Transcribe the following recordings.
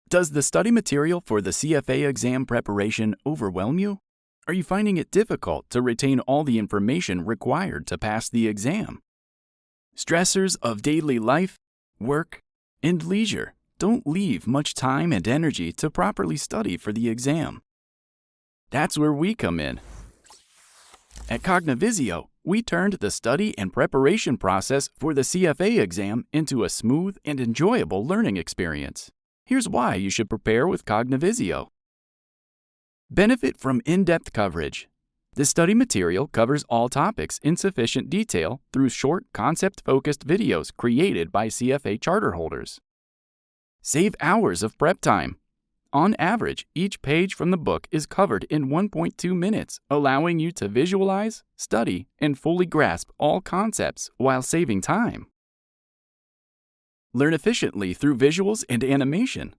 Does the study material for the CFA exam preparation overwhelm you? Are you finding it difficult to retain all the information required to pass the exam? Stressors of daily life, work, and leisure don't leave much time and energy to properly study for the exam. That's where we come in. At CogniVisio, we turned the study and preparation process for the CFA exam into a smooth and enjoyable learning experience. Here's why you should prepare with CogniVisio. Benefit from in-depth coverage. The study material covers all topics in sufficient detail through short, concept-focused videos created by CFA Charter holders. Save hours of prep time. On average, each page from the book is covered in 1.2 minutes, allowing you to visualize, study, and fully grasp all concepts while saving time. Learn efficiently through visuals and animation.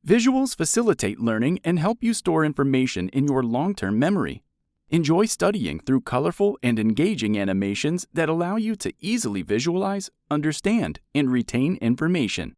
Visuals facilitate learning and help you store information in your long-term memory. Enjoy studying through colorful and engaging animations that allow you to easily visualize, understand, and retain information.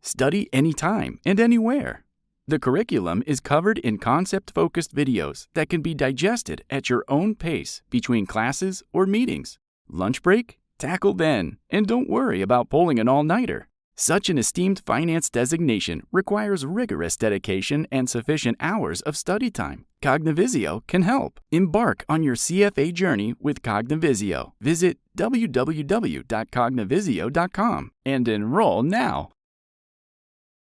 Study anytime and anywhere. The curriculum is covered in concept-focused videos that can be digested at your own pace between classes or meetings. Lunch break? Tackle then, and don't worry about pulling an all-nighter. Such an esteemed finance designation requires rigorous dedication and sufficient hours of study time. CogniVisio can help. Embark on your CFA journey with CogniVisio. Visit www.cognivisio.com and enroll now.